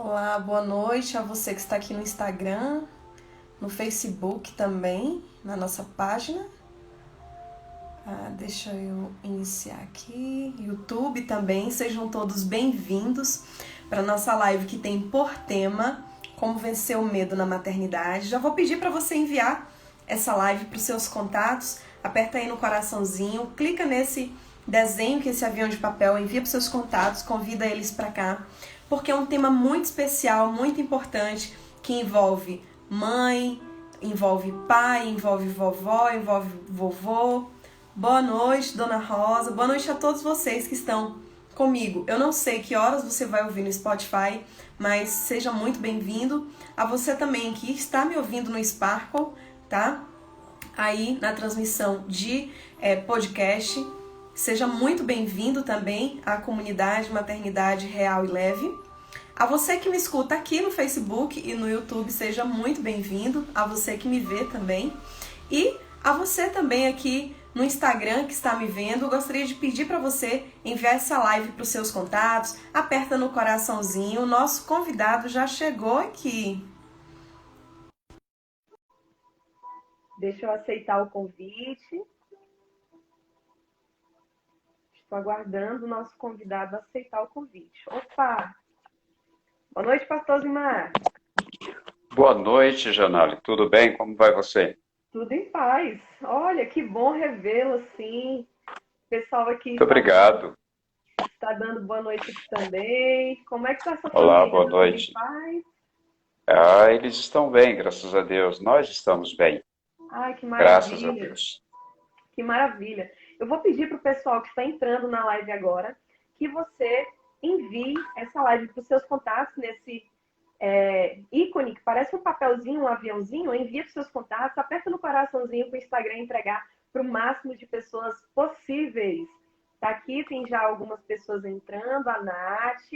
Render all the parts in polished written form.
Olá, boa noite a você que está aqui no Instagram, no Facebook também, na nossa página. Deixa eu iniciar aqui. YouTube também, sejam todos bem-vindos para a nossa live que tem por tema Como Vencer o Medo na Maternidade. Já vou pedir para você enviar essa live para os seus contatos. Aperta aí no coraçãozinho, clica nesse desenho, que esse avião de papel, envia para os seus contatos, convida eles para cá, porque é um tema muito especial, muito importante, que envolve mãe, envolve pai, envolve vovó, envolve vovô. Boa noite, Dona Rosa. Boa noite a todos vocês que estão comigo. Eu não sei que horas você vai ouvir no Spotify, mas seja muito bem-vindo. A você também que está me ouvindo no Sparkle, tá? Aí na transmissão de podcast. Seja muito bem-vindo também à comunidade Maternidade Real e Leve. A você que me escuta aqui no Facebook e no YouTube, seja muito bem-vindo. A você que me vê também. E a você também aqui no Instagram que está me vendo, eu gostaria de pedir para você enviar essa live para os seus contatos, aperta no coraçãozinho, o nosso convidado já chegou aqui. Deixa eu aceitar o convite. Estou aguardando o nosso convidado aceitar o convite. Opa! Boa noite, pastor Zimar. Boa noite, Janale. Tudo bem? Como vai você? Tudo em paz. Olha, que bom revê-lo assim. O pessoal aqui Muito obrigado. está dando boa noite aqui também. Como é que está a sua Olá, família? boa Está tudo em noite. paz? Eles estão bem, graças a Deus. Nós estamos bem, Ai, que graças a maravilha. Deus. Que maravilha. Eu vou pedir para o pessoal que está entrando na live agora que você envie essa live para os seus contatos nesse ícone que parece um papelzinho, um aviãozinho. Envia para os seus contatos, aperta no coraçãozinho para o Instagram entregar para o máximo de pessoas possíveis. Tá aqui, tem já algumas pessoas entrando, a Nath,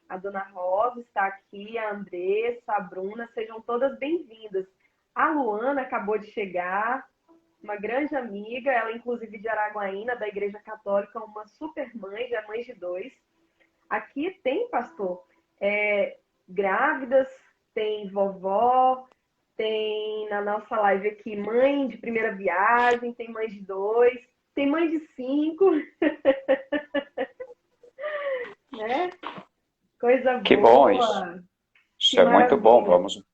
a Dona Rosa está aqui, a Andressa, a Bruna, sejam todas bem-vindas. A Luana acabou de chegar, uma grande amiga, ela inclusive de Araguaína, da Igreja Católica, uma super mãe, já mãe de dois. Aqui tem, pastor, grávidas, tem vovó, tem na nossa live aqui mãe de primeira viagem, tem mãe de dois, tem mãe de cinco, né? Coisa Que bom isso. boa, que Isso é muito bom. maravilha.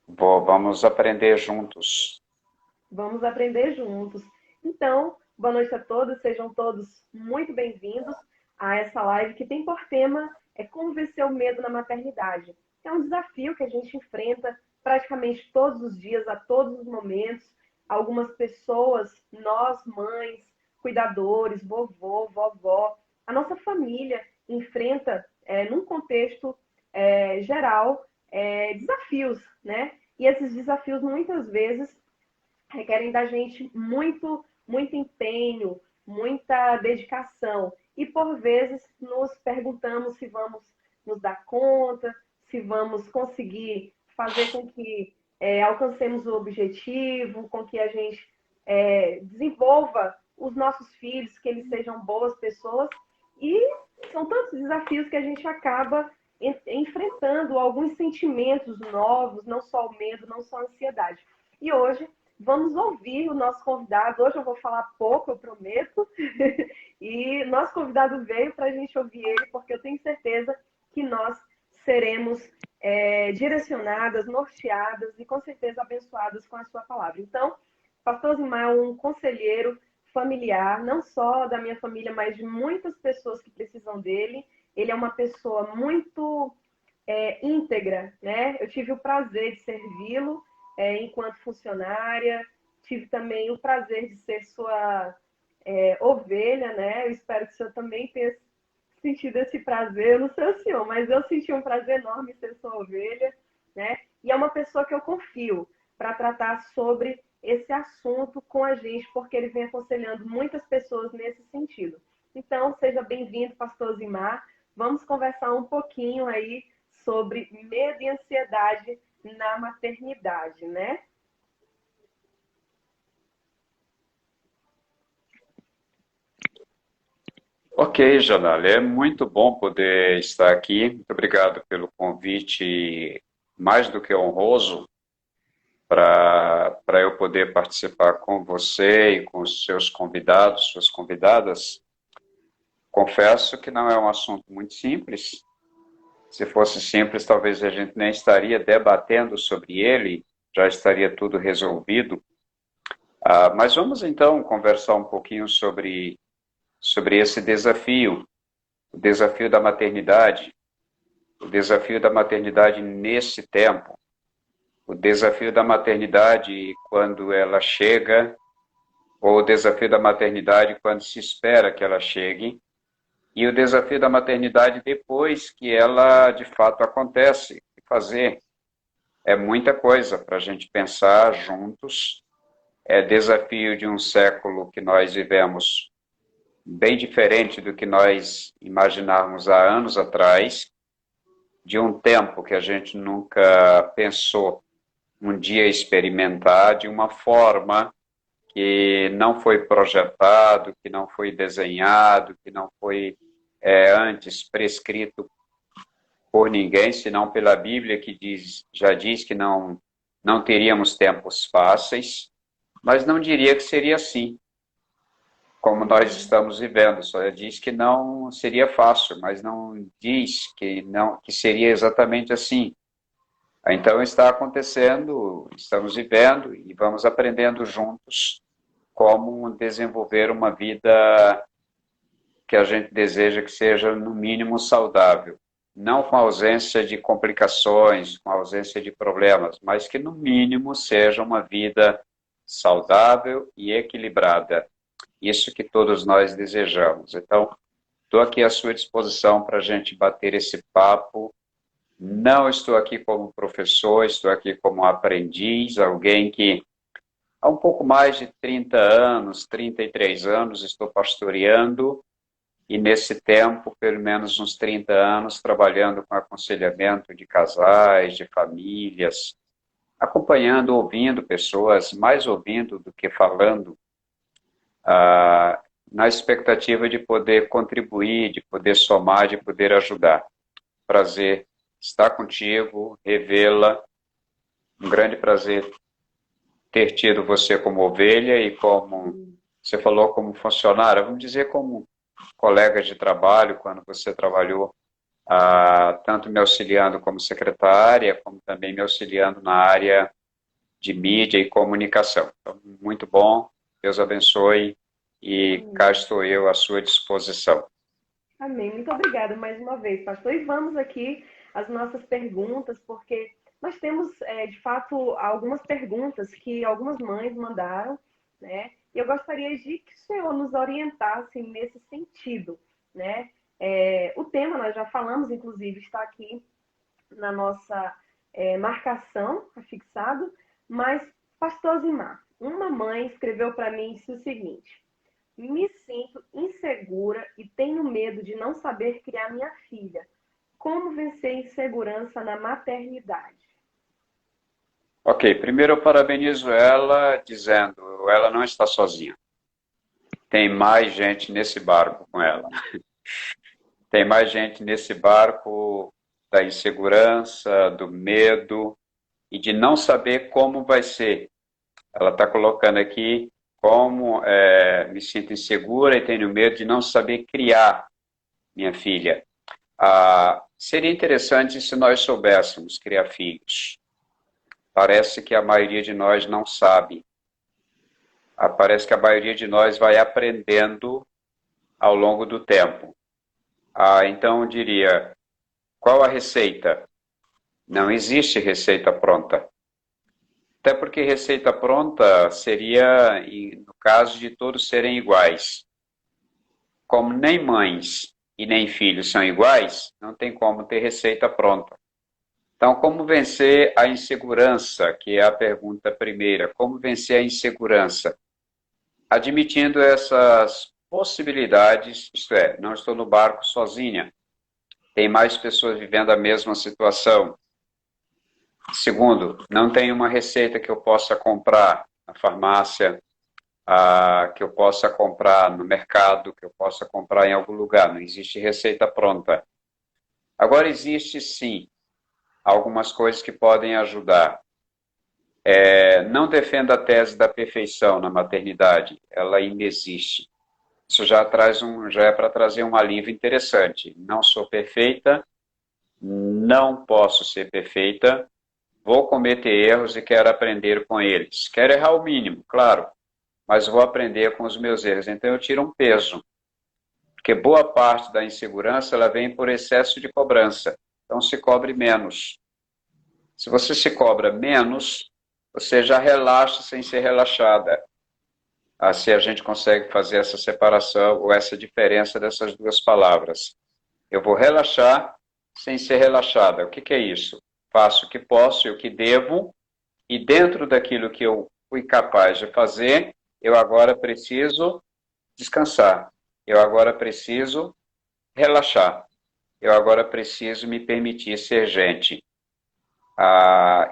Vamos aprender juntos. Vamos aprender juntos. Então, boa noite a todos, sejam todos muito bem-vindos a essa live que tem por tema como vencer o medo na maternidade. É um desafio que a gente enfrenta praticamente todos os dias, a todos os momentos. Algumas pessoas, nós mães, cuidadores, vovô, vovó, a nossa família enfrenta, num contexto geral, desafios, né? E esses desafios muitas vezes requerem da gente muito empenho, muita dedicação. E por vezes nos perguntamos se vamos nos dar conta, se vamos conseguir fazer com que alcancemos o objetivo, com que a gente desenvolva os nossos filhos, que eles sejam boas pessoas. E são tantos desafios que a gente acaba enfrentando alguns sentimentos novos, não só o medo, não só a ansiedade. E hoje vamos ouvir o nosso convidado. Hoje eu vou falar pouco, eu prometo. E nosso convidado veio para a gente ouvir ele, porque eu tenho certeza que nós seremos direcionadas, norteadas e com certeza abençoadas com a sua palavra. Então, pastor Zimar é um conselheiro familiar, não só da minha família, mas de muitas pessoas que precisam dele. Ele é uma pessoa muito íntegra, né? Eu tive o prazer de servi-lo enquanto funcionária, tive também o prazer de ser sua ovelha, né? Eu espero que o senhor também tenha sentido esse prazer, eu não sei o senhor, mas eu senti um prazer enorme em ser sua ovelha, né? E é uma pessoa que eu confio para tratar sobre esse assunto com a gente, porque ele vem aconselhando muitas pessoas nesse sentido. Então, seja bem-vindo, pastor Zimar. Vamos conversar um pouquinho aí sobre medo e ansiedade na maternidade, né? Ok, Ok, Janelle, é muito bom poder estar aqui. Muito obrigado pelo convite, mais do que honroso, para eu poder participar com você e com os seus convidados, suas convidadas. Confesso que não é um assunto muito simples. Se fosse simples, talvez a gente nem estaria debatendo sobre ele, já estaria tudo resolvido. Mas vamos então conversar um pouquinho sobre esse desafio, o desafio da maternidade, o desafio da maternidade nesse tempo, o desafio da maternidade quando ela chega, ou o desafio da maternidade quando se espera que ela chegue, e o desafio da maternidade depois que ela de fato acontece. Fazer é muita coisa para a gente pensar juntos. É desafio de um século que nós vivemos bem diferente do que nós imaginávamos há anos atrás, de um tempo que a gente nunca pensou um dia experimentar, de uma forma que não foi projetado, que não foi desenhado, que não foi antes prescrito por ninguém, senão pela Bíblia, que já diz que não teríamos tempos fáceis, mas não diria que seria assim, como nós estamos vivendo. Só diz que não seria fácil, mas não diz que seria exatamente assim. Então está acontecendo, estamos vivendo e vamos aprendendo juntos como desenvolver uma vida que a gente deseja que seja, no mínimo, saudável. Não com ausência de complicações, com ausência de problemas, mas que, no mínimo, seja uma vida saudável e equilibrada. Isso que todos nós desejamos. Então, estou aqui à sua disposição para a gente bater esse papo. Não estou aqui como professor, estou aqui como aprendiz, alguém que há um pouco mais de 30 anos, 33 anos, estou pastoreando, e nesse tempo, pelo menos uns 30 anos, trabalhando com aconselhamento de casais, de famílias, acompanhando, ouvindo pessoas, mais ouvindo do que falando, na expectativa de poder contribuir, de poder somar, de poder ajudar. Prazer estar contigo, revê-la, um grande prazer ter tido você como ovelha e como, você falou, como funcionária, vamos dizer como colega de trabalho, quando você trabalhou, tanto me auxiliando como secretária, como também me auxiliando na área de mídia e comunicação. Então, muito bom, Deus abençoe, e cá estou eu à sua disposição. Amém. Muito obrigada mais uma vez, pastor. E vamos aqui às nossas perguntas, porque nós temos, de fato, algumas perguntas que algumas mães mandaram, né? E eu gostaria de que o senhor nos orientasse nesse sentido, né? O tema nós já falamos, inclusive, está aqui na nossa marcação, afixado, mas, pastor Zimar, uma mãe escreveu para mim o seguinte: me sinto insegura e tenho medo de não saber criar minha filha. Como vencer a insegurança na maternidade? Ok, primeiro eu parabenizo ela, dizendo, ela não está sozinha. Tem mais gente nesse barco com ela. Tem mais gente nesse barco da insegurança, do medo e de não saber como vai ser. Ela está colocando aqui como me sinto insegura e tenho medo de não saber criar minha filha. Seria interessante se nós soubéssemos criar filhos. Parece que a maioria de nós não sabe. Parece que a maioria de nós vai aprendendo ao longo do tempo. Então eu diria, qual a receita? Não existe receita pronta. Até porque receita pronta seria, no caso de todos serem iguais. Como nem mães e nem filhos são iguais, não tem como ter receita pronta. Então, como vencer a insegurança, que é a pergunta primeira. Como vencer a insegurança? Admitindo essas possibilidades, isto é, não estou no barco sozinha. Tem mais pessoas vivendo a mesma situação. Segundo, não tenho uma receita que eu possa comprar na farmácia que eu possa comprar no mercado, que eu possa comprar em algum lugar. Não existe receita pronta. Agora, existe sim algumas coisas que podem ajudar. Não defenda a tese da perfeição na maternidade, ela ainda existe. Isso já é para trazer um alívio interessante. Não sou perfeita, não posso ser perfeita, vou cometer erros e quero aprender com eles. Quero errar o mínimo, claro, mas vou aprender com os meus erros. Então eu tiro um peso, porque boa parte da insegurança ela vem por excesso de cobrança. Então se cobre menos. Se você se cobra menos, você já relaxa sem ser relaxada. Assim a gente consegue fazer essa separação ou essa diferença dessas duas palavras. Eu vou relaxar sem ser relaxada. O que é isso? Faço o que posso e o que devo, e dentro daquilo que eu fui capaz de fazer, eu agora preciso descansar. Eu agora preciso relaxar. Eu agora preciso me permitir ser gente.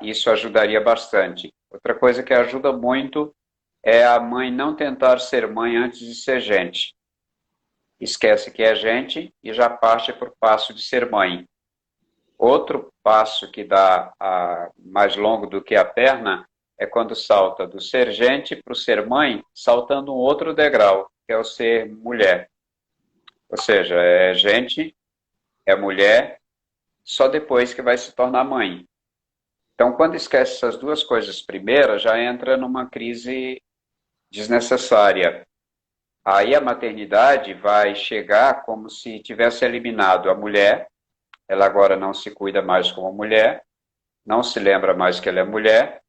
Isso ajudaria bastante. Outra coisa que ajuda muito é a mãe não tentar ser mãe antes de ser gente. Esquece que é gente e já parte para o passo de ser mãe. Outro passo que dá mais longo do que a perna é quando salta do ser gente para o ser mãe, saltando um outro degrau, que é o ser mulher. Ou seja, é gente, é mulher, só depois que vai se tornar mãe. Então, quando esquece essas duas coisas primeiras, já entra numa crise desnecessária. Aí a maternidade vai chegar como se tivesse eliminado a mulher, ela agora não se cuida mais como mulher, não se lembra mais que ela é mulher,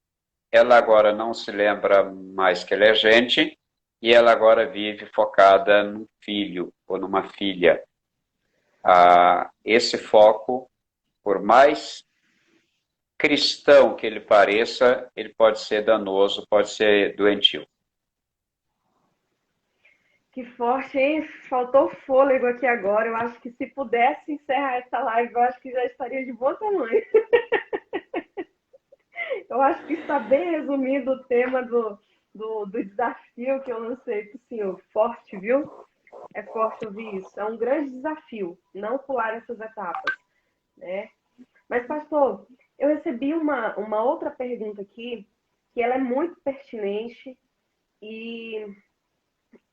ela agora não se lembra mais que ela é gente, e ela agora vive focada num filho ou numa filha. Esse foco, por mais cristão que ele pareça, ele pode ser danoso, pode ser doentio. Que forte, hein? Faltou fôlego aqui agora. Eu acho que se pudesse encerrar essa live, eu acho que já estaria de bom tamanho. Eu acho que está bem resumido o tema do desafio que eu lancei para o senhor. Forte, viu? É forte ouvir isso. É um grande desafio, não pular essas etapas, né? Mas, pastor, eu recebi uma outra pergunta aqui, que ela é muito pertinente e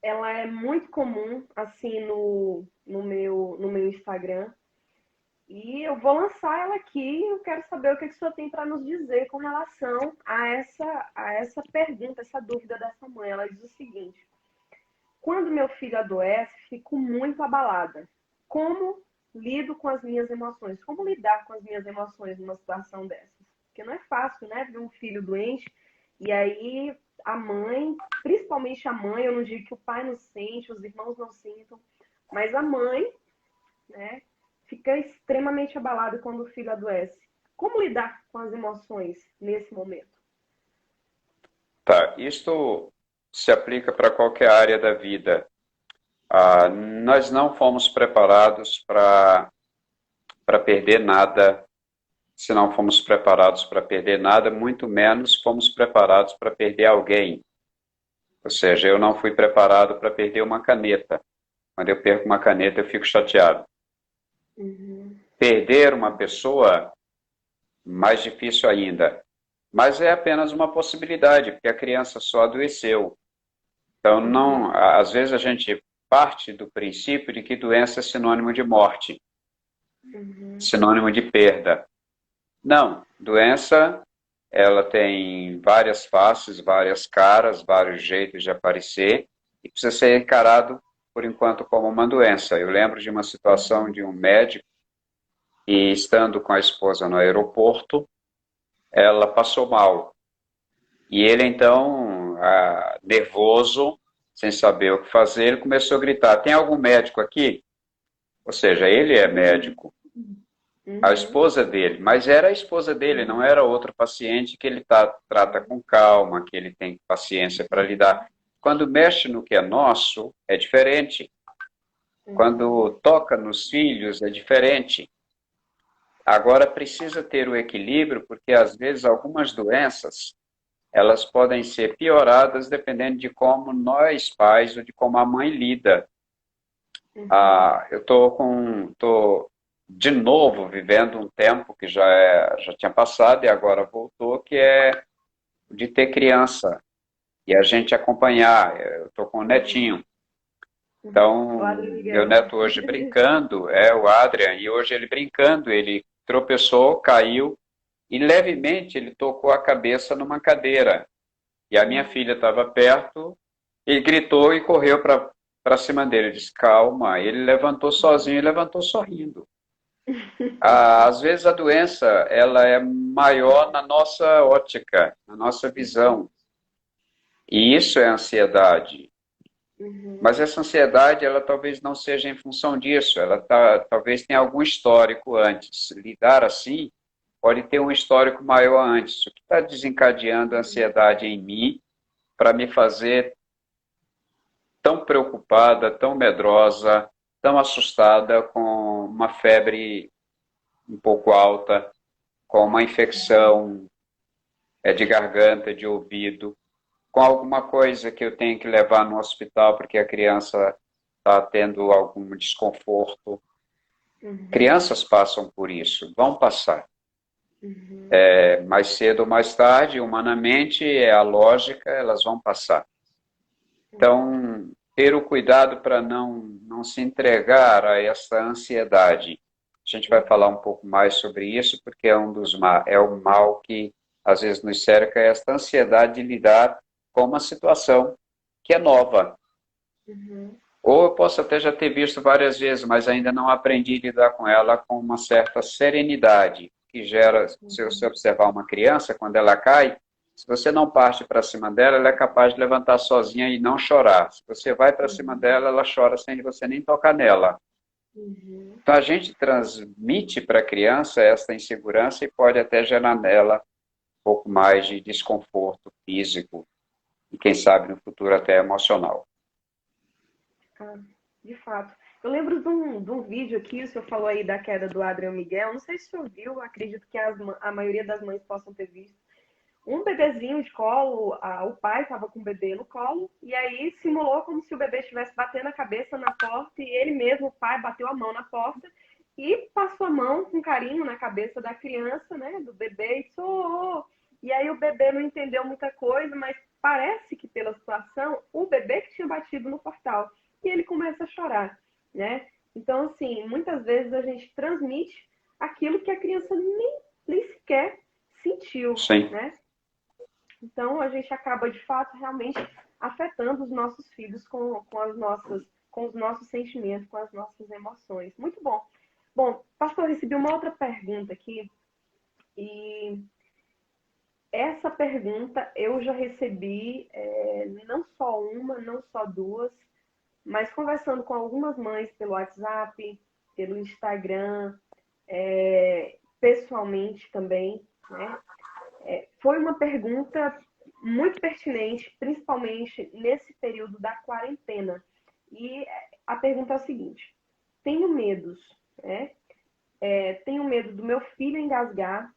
ela é muito comum, assim, no meu Instagram. E eu vou lançar ela aqui e eu quero saber o que o senhor tem para nos dizer com relação a essa pergunta, essa dúvida dessa mãe. Ela diz o seguinte: quando meu filho adoece, fico muito abalada. Como lido com as minhas emoções? Como lidar com as minhas emoções numa situação dessas? Porque não é fácil, né? Ver um filho doente e aí a mãe, principalmente a mãe, eu não digo que o pai não sente, os irmãos não sintam, mas a mãe, né, fica extremamente abalada quando o filho adoece. Como lidar com as emoções nesse momento? Tá, isto se aplica para qualquer área da vida. Nós não fomos preparados para perder nada, se não fomos preparados para perder nada, muito menos fomos preparados para perder alguém. Ou seja, eu não fui preparado para perder uma caneta. Quando eu perco uma caneta, eu fico chateado. Uhum. Perder uma pessoa, mais difícil ainda. Mas é apenas uma possibilidade, porque a criança só adoeceu. Então, não, às vezes a gente parte do princípio de que doença é sinônimo de morte, sinônimo de perda. Não, doença, ela tem várias faces, várias caras, vários jeitos de aparecer e precisa ser encarado, por enquanto, como uma doença. Eu lembro de uma situação de um médico e, estando com a esposa no aeroporto, ela passou mal. E ele, então, nervoso, sem saber o que fazer, ele começou a gritar: tem algum médico aqui? Ou seja, ele é médico. A esposa dele, mas era a esposa dele, não era outro paciente que ele trata com calma, que ele tem paciência para lidar. Quando mexe no que é nosso, é diferente. Quando toca nos filhos, é diferente. Agora, precisa ter o equilíbrio, porque às vezes algumas doenças, elas podem ser pioradas dependendo de como nós, pais, ou de como a mãe lida. Eu tô de novo vivendo um tempo que já tinha passado e agora voltou, que é de ter criança e a gente acompanhar. Eu estou com um netinho. Então, meu neto hoje brincando, o Adrian, e hoje ele brincando, ele tropeçou, caiu, e levemente ele tocou a cabeça numa cadeira. E a minha filha estava perto, e gritou e correu para cima dele. Ele disse, calma. Ele levantou sozinho e levantou sorrindo. Às vezes a doença ela é maior na nossa ótica, na nossa visão. E isso é ansiedade. Mas essa ansiedade, ela talvez não seja em função disso, talvez tenha algum histórico antes. Lidar assim pode ter um histórico maior antes. O que está desencadeando a ansiedade em mim para me fazer tão preocupada, tão medrosa, tão assustada com uma febre um pouco alta, com uma infecção de garganta, de ouvido, com alguma coisa que eu tenho que levar no hospital porque a criança está tendo algum desconforto. Crianças passam por isso, vão passar. Mais cedo ou mais tarde, humanamente, é a lógica, elas vão passar. Então, ter o cuidado para não se entregar a essa ansiedade. A gente vai falar um pouco mais sobre isso, porque é o mal que às vezes nos cerca, é essa ansiedade de lidar com uma situação que é nova. Ou eu posso até já ter visto várias vezes, mas ainda não aprendi a lidar com ela com uma certa serenidade, que gera, se você observar uma criança, quando ela cai, se você não parte para cima dela, ela é capaz de levantar sozinha e não chorar. Se você vai para cima dela, ela chora sem você nem tocar nela. Então a gente transmite para a criança essa insegurança e pode até gerar nela um pouco mais de desconforto físico e quem sabe no futuro até emocional. De fato. Eu lembro de um vídeo aqui, o senhor falou aí da queda do Adrian Miguel, não sei se o senhor viu, acredito que a maioria das mães possam ter visto. Um bebezinho de colo, o pai estava com o bebê no colo, e aí simulou como se o bebê estivesse batendo a cabeça na porta, e ele mesmo, o pai, bateu a mão na porta e passou a mão com carinho na cabeça da criança, né, do bebê, e soou. E aí o bebê não entendeu muita coisa, mas parece que pela situação, o bebê que tinha batido no portal, e ele começa a chorar, né? Então, assim, muitas vezes a gente transmite aquilo que a criança nem sequer sentiu, Sim. Né? Então, a gente acaba, de fato, realmente afetando os nossos filhos com os nossos sentimentos, com as nossas emoções. Muito bom. Bom, pastor, recebi uma outra pergunta aqui. E essa pergunta eu já recebi não só uma, não só duas, mas conversando com algumas mães pelo WhatsApp, pelo Instagram, pessoalmente também, né? Foi uma pergunta muito pertinente, principalmente nesse período da quarentena. E a pergunta é a seguinte: tenho medos, né? Tenho medo do meu filho engasgar,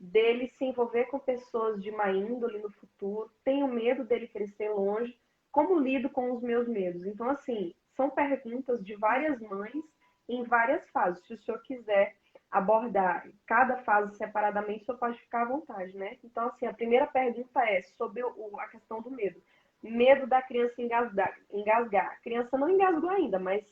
dele se envolver com pessoas de má índole no futuro, tenho medo dele crescer longe, como lido com os meus medos? Então, assim, são perguntas de várias mães em várias fases. Se o senhor quiser abordar cada fase separadamente, o senhor pode ficar à vontade, né? Então, assim, a primeira pergunta é sobre a questão do medo. Medo da criança engasgar. A criança não engasgou ainda, mas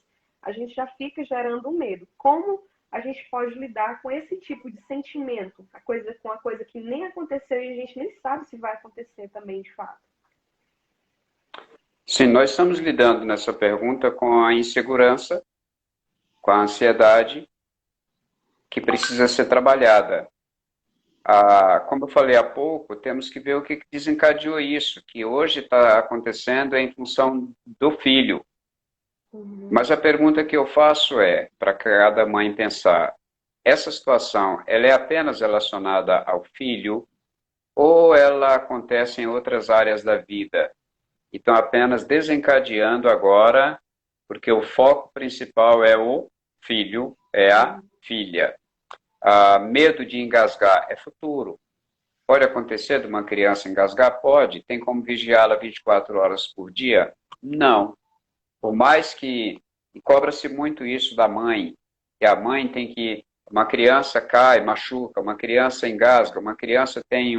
a gente já fica gerando um medo. Como a gente pode lidar com esse tipo de sentimento? Com a coisa que nem aconteceu e a gente nem sabe se vai acontecer também, de fato. Sim, nós estamos lidando nessa pergunta com a insegurança, com a ansiedade, que precisa ser trabalhada. Como eu falei há pouco, temos que ver o que desencadeou isso, que hoje está acontecendo em função do filho. Mas a pergunta que eu faço é, para cada mãe pensar, essa situação, ela é apenas relacionada ao filho ou ela acontece em outras áreas da vida? Então, apenas desencadeando agora, porque o foco principal é o filho, é a filha. Medo de engasgar é futuro. Pode acontecer de uma criança engasgar? Pode. Tem como vigiá-la 24 horas por dia? Não. Por mais que... E cobra-se muito isso da mãe, que a mãe tem que... Uma criança cai, machuca, uma criança engasga, uma criança tem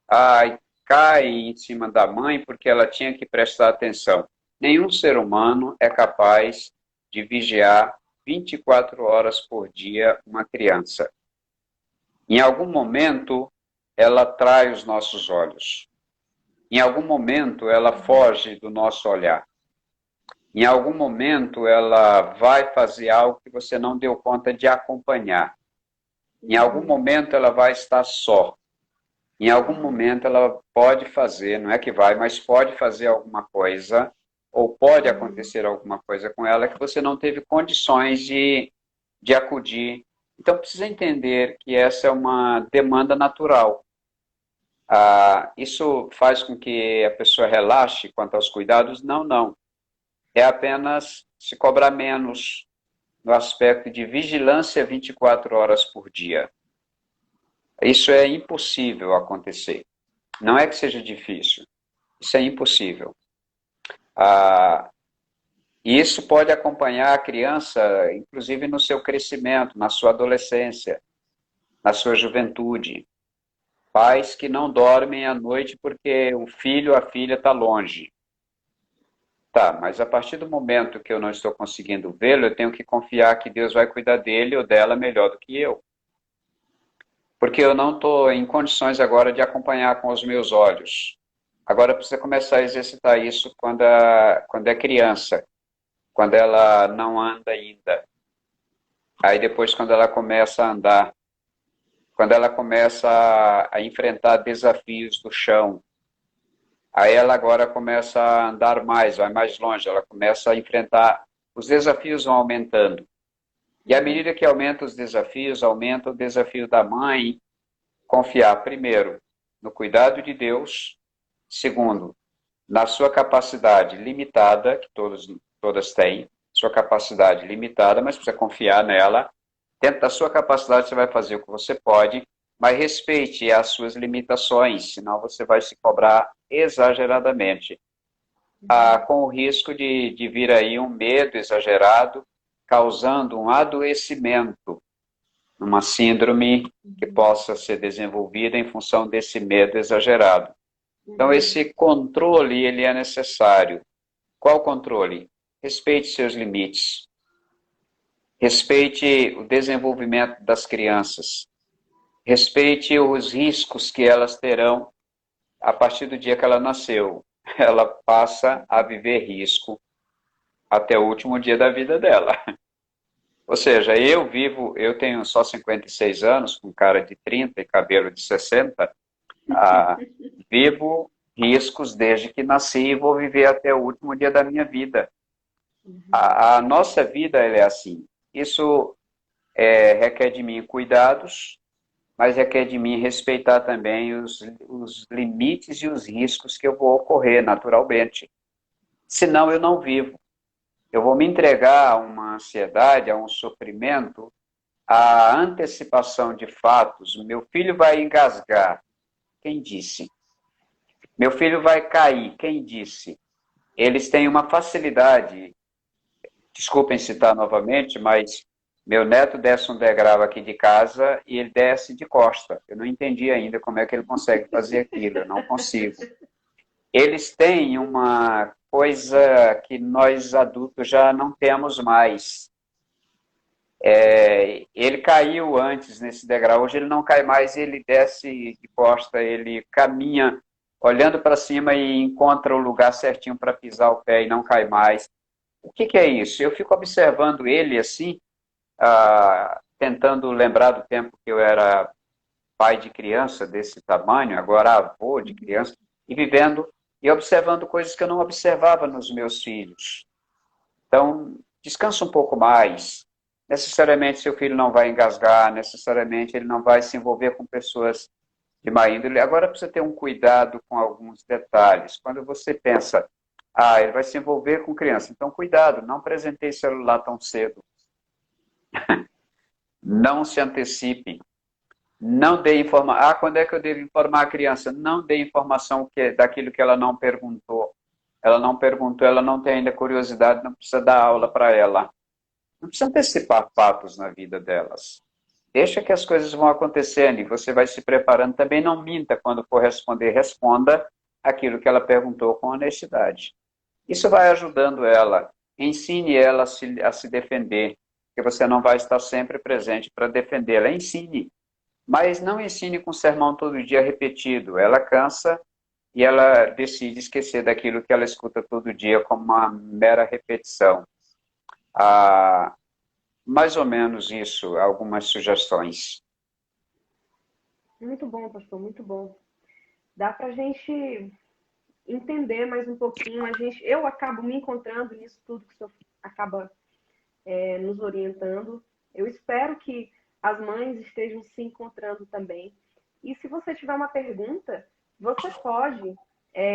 Ai, cai em cima da mãe porque ela tinha que prestar atenção. Nenhum ser humano é capaz de vigiar 24 horas por dia uma criança. Em algum momento, ela atrai os nossos olhos. Em algum momento, ela foge do nosso olhar. Em algum momento, ela vai fazer algo que você não deu conta de acompanhar. Em algum momento, ela vai estar só. Em algum momento, ela pode fazer, não é que vai, mas pode fazer alguma coisa, ou pode acontecer alguma coisa com ela que você não teve condições de acudir. Então, precisa entender que essa é uma demanda natural. Isso faz com que a pessoa relaxe quanto aos cuidados? Não, não. É apenas se cobrar menos no aspecto de vigilância 24 horas por dia. Isso é impossível acontecer. Não é que seja difícil. Isso é impossível. E isso pode acompanhar a criança, inclusive no seu crescimento, na sua adolescência, na sua juventude. Pais que não dormem à noite porque o filho ou a filha está longe. Tá, mas a partir do momento que eu não estou conseguindo vê-lo, eu tenho que confiar que Deus vai cuidar dele ou dela melhor do que eu. Porque eu não estou em condições agora de acompanhar com os meus olhos. Agora precisa começar a exercitar isso quando é criança, quando ela não anda ainda. Aí depois quando ela começa a andar, quando ela começa a enfrentar desafios do chão, aí ela agora começa a andar mais, vai mais longe, ela começa a enfrentar, os desafios vão aumentando. E à medida que aumenta os desafios, aumenta o desafio da mãe confiar, primeiro, no cuidado de Deus, segundo, na sua capacidade limitada, que todas têm, sua capacidade limitada, mas precisa confiar nela. Dentro da sua capacidade, você vai fazer o que você pode, mas respeite as suas limitações, senão você vai se cobrar exageradamente. Com o risco de vir aí um medo exagerado, causando um adoecimento, uma síndrome que possa ser desenvolvida em função desse medo exagerado. Então, esse controle, ele é necessário. Qual controle? Respeite seus limites. Respeite o desenvolvimento das crianças. Respeite os riscos que elas terão a partir do dia que ela nasceu. Ela passa a viver risco até o último dia da vida dela. Ou seja, eu tenho só 56 anos, com cara de 30 e cabelo de 60, vivo riscos desde que nasci e vou viver até o último dia da minha vida. A nossa vida ela é assim. Isso requer de mim cuidados, mas requer de mim respeitar também os limites e os riscos que eu vou ocorrer naturalmente. Senão eu não vivo. Eu vou me entregar a uma ansiedade, a um sofrimento, a antecipação de fatos. Meu filho vai engasgar. Quem disse? Meu filho vai cair. Quem disse? Eles têm uma facilidade, desculpem citar novamente, mas meu neto desce um degrau aqui de casa e ele desce de costa. Eu não entendi ainda como é que ele consegue fazer aquilo, eu não consigo. Eles têm uma coisa que nós adultos já não temos mais. Ele caiu antes nesse degrau, hoje ele não cai mais, ele desce de costa, ele caminha olhando para cima e encontra o lugar certinho para pisar o pé e não cai mais. O que é isso? Eu fico observando ele assim, tentando lembrar do tempo que eu era pai de criança desse tamanho, agora avô de criança, e vivendo e observando coisas que eu não observava nos meus filhos. Então, descansa um pouco mais. Necessariamente seu filho não vai engasgar, necessariamente ele não vai se envolver com pessoas de má índole. Agora precisa ter um cuidado com alguns detalhes. Quando você pensa, ele vai se envolver com criança, então cuidado, não apresentei celular tão cedo. Não se antecipe. Não dê informação. Ah, quando é que eu devo informar a criança? Não dê informação daquilo que ela não perguntou. Ela não perguntou, ela não tem ainda curiosidade, não precisa dar aula para ela. Não precisa antecipar fatos na vida delas. Deixa que as coisas vão acontecendo e você vai se preparando. Também não minta quando for responder. Responda aquilo que ela perguntou com honestidade. Isso vai ajudando ela. Ensine ela a se defender, porque você não vai estar sempre presente para defendê-la. Ensine. Mas não ensine com sermão todo dia repetido. Ela cansa e ela decide esquecer daquilo que ela escuta todo dia como uma mera repetição. Ah, mais ou menos isso, algumas sugestões. Muito bom, pastor, muito bom. Dá para a gente entender mais um pouquinho. Eu acabo me encontrando nisso tudo que o senhor acaba nos orientando. Eu espero que as mães estejam se encontrando também. E se você tiver uma pergunta, você pode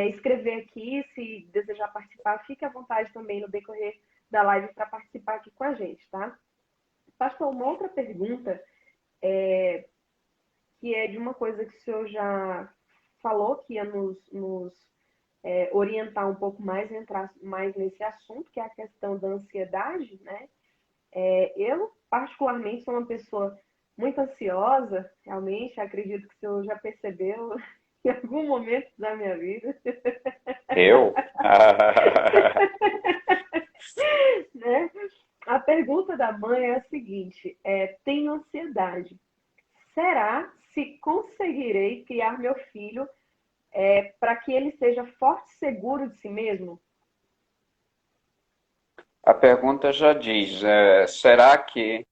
escrever aqui. Se desejar participar, fique à vontade também no decorrer da live para participar aqui com a gente, tá? Pastor, uma outra pergunta, que é de uma coisa que o senhor já falou, que ia nos orientar um pouco mais, entrar mais nesse assunto, que é a questão da ansiedade, né? Eu, particularmente, sou uma pessoa muito ansiosa, realmente, acredito que o senhor já percebeu em algum momento da minha vida. Eu? Né? A pergunta da mãe é a seguinte: tenho ansiedade. Será se conseguirei criar meu filho para que ele seja forte e seguro de si mesmo? A pergunta já diz, será que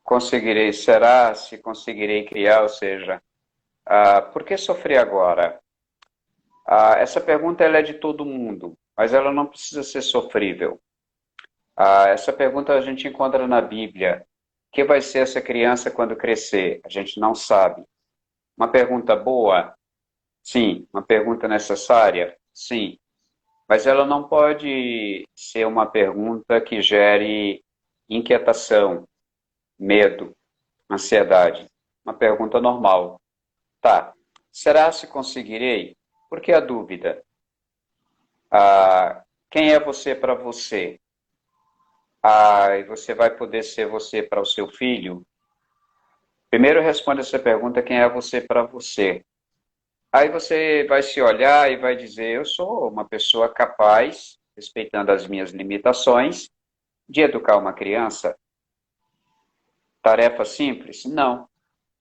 conseguirei, será se conseguirei criar, ou seja, por que sofrer agora? Essa pergunta ela é de todo mundo, mas ela não precisa ser sofrível. Essa pergunta a gente encontra na Bíblia. O que vai ser essa criança quando crescer? A gente não sabe. Uma pergunta boa? Sim. Uma pergunta necessária? Sim. Mas ela não pode ser uma pergunta que gere inquietação, medo, ansiedade. Uma pergunta normal. Tá. Será se conseguirei? Por que a dúvida? Quem é você para você? E você vai poder ser você para o seu filho? Primeiro responde essa pergunta, quem é você para você? Aí você vai se olhar e vai dizer, eu sou uma pessoa capaz, respeitando as minhas limitações, de educar uma criança. Tarefa simples? Não.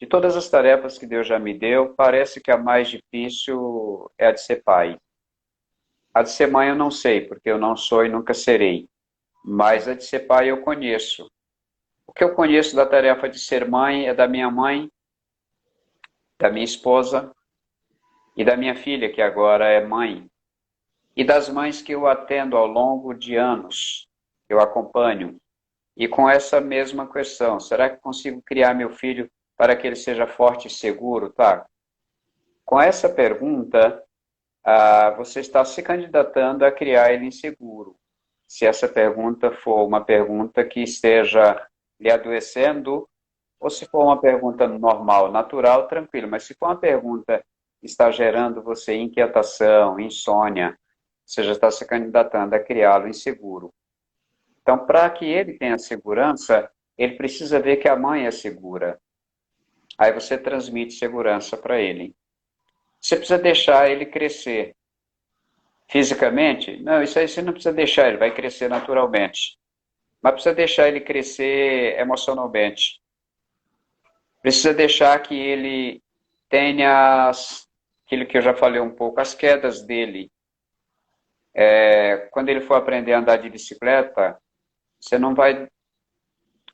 De todas as tarefas que Deus já me deu, parece que a mais difícil é a de ser pai. A de ser mãe eu não sei, porque eu não sou e nunca serei. Mas a de ser pai eu conheço. O que eu conheço da tarefa de ser mãe é da minha mãe, da minha esposa e da minha filha, que agora é mãe. E das mães que eu atendo ao longo de anos, eu acompanho. E com essa mesma questão, será que consigo criar meu filho para que ele seja forte e seguro? Tá? Com essa pergunta, você está se candidatando a criar ele inseguro. Se essa pergunta for uma pergunta que esteja lhe adoecendo, ou se for uma pergunta normal, natural, tranquilo. Mas se for uma pergunta que está gerando você inquietação, insônia, você já está se candidatando a criá-lo inseguro. Então, para que ele tenha segurança, ele precisa ver que a mãe é segura. Aí você transmite segurança para ele. Você precisa deixar ele crescer. Fisicamente? Não, isso aí você não precisa deixar, ele vai crescer naturalmente. Mas precisa deixar ele crescer emocionalmente. Precisa deixar que ele tenha aquilo que eu já falei um pouco, as quedas dele. Quando ele for aprender a andar de bicicleta, você não vai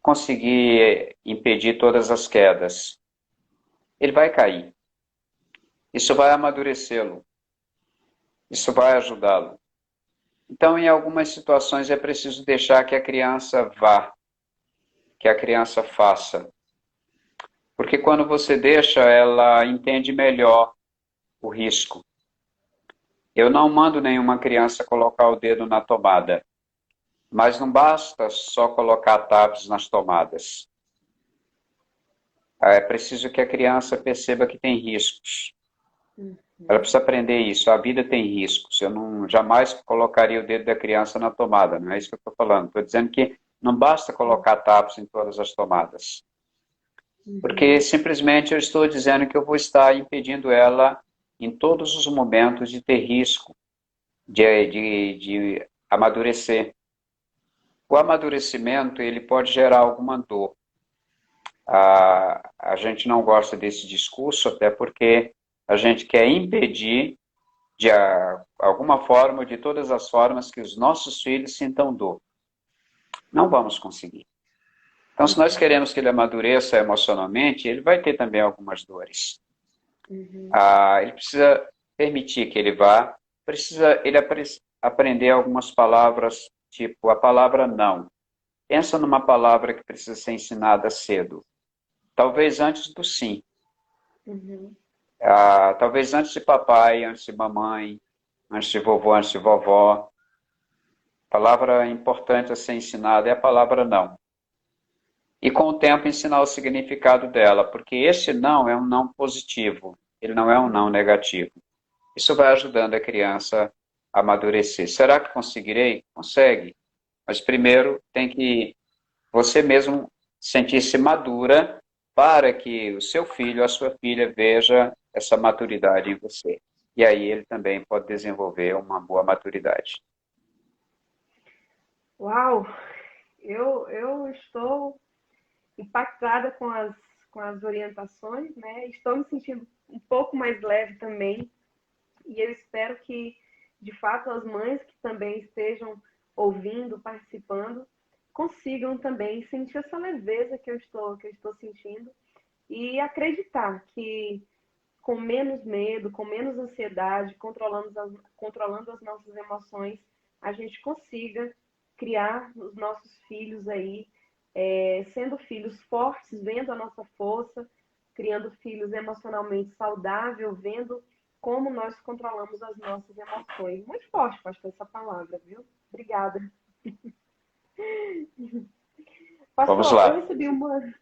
conseguir impedir todas as quedas. Ele vai cair. Isso vai amadurecê-lo. Isso vai ajudá-lo. Então, em algumas situações, é preciso deixar que a criança vá, que a criança faça. Porque quando você deixa, ela entende melhor o risco. Eu não mando nenhuma criança colocar o dedo na tomada, mas não basta só colocar tabs nas tomadas. É preciso que a criança perceba que tem riscos. Uhum. Ela precisa aprender isso. A vida tem riscos. Eu não jamais colocaria o dedo da criança na tomada. Não é isso que eu estou falando. Estou dizendo que não basta colocar taps em todas as tomadas. Porque simplesmente eu estou dizendo que eu vou estar impedindo ela em todos os momentos de ter risco, de amadurecer. O amadurecimento, ele pode gerar alguma dor. A gente não gosta desse discurso, até porque a gente quer impedir, de alguma forma, de todas as formas, que os nossos filhos sintam dor. Não vamos conseguir. Então, se nós queremos que ele amadureça emocionalmente, ele vai ter também algumas dores. Ele precisa permitir que ele vá, precisa ele aprender algumas palavras, tipo a palavra não. Pensa numa palavra que precisa ser ensinada cedo. Talvez antes do sim. Talvez antes de papai, antes de mamãe, antes de vovô, antes de vovó. A palavra importante a ser ensinada é a palavra não. E com o tempo ensinar o significado dela, porque esse não é um não positivo, ele não é um não negativo. Isso vai ajudando a criança a amadurecer. Será que conseguirei? Consegue. Mas primeiro tem que você mesmo sentir-se madura para que o seu filho, a sua filha, veja essa maturidade em você. E aí ele também pode desenvolver uma boa maturidade. Uau! Eu estou impactada com as orientações, né? Estou me sentindo um pouco mais leve também. E eu espero que, de fato, as mães que também estejam ouvindo, participando, consigam também sentir essa leveza que eu estou sentindo e acreditar que com menos medo, com menos ansiedade, controlando as nossas emoções, a gente consiga criar os nossos filhos aí, sendo filhos fortes, vendo a nossa força, criando filhos emocionalmente saudáveis, vendo como nós controlamos as nossas emoções. Muito forte, pastor, essa palavra, viu? Obrigada. Vamos Pastor, lá.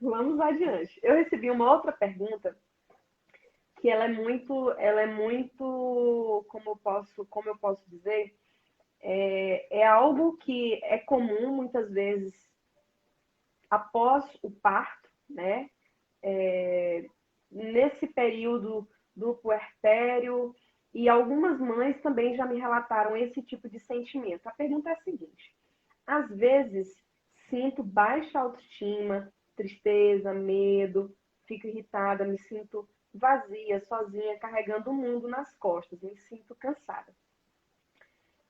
Vamos adiante. Eu recebi uma outra pergunta que ela é muito, como eu posso dizer, é algo que é comum muitas vezes após o parto, né? Nesse período do puerpério, e algumas mães também já me relataram esse tipo de sentimento. A pergunta é a seguinte: às vezes sinto baixa autoestima, tristeza, medo, fico irritada, me sinto vazia, sozinha, carregando o mundo nas costas, me sinto cansada.